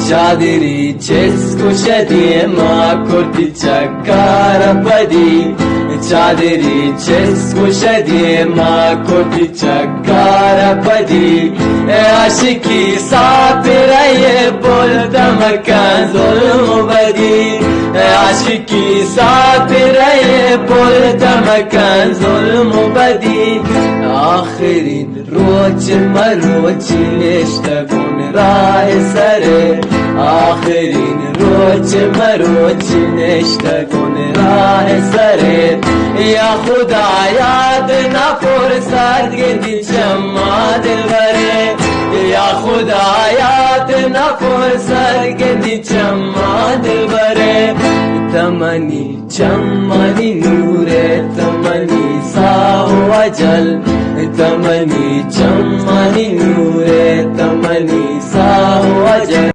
چادری چسکو شدی ما کردی چکار بدی چادری چسکو شدی ما کردی چکار بدی عاشقی سافره بولدم کن ظلم بدی عاشقی سافره بولدم کن ظلم بدی آخرین روز مروچی نشتگون راه سره آخرین روز مروچی نشتگون راه سره یا خدا یاد نپرسد گندی چما دلبره یا خدا یاد نپرسد گندی چما دلبره تمنی چمانی نوره تمنی ساو وجل تمنی چمانی نوره تمنی ساو وجل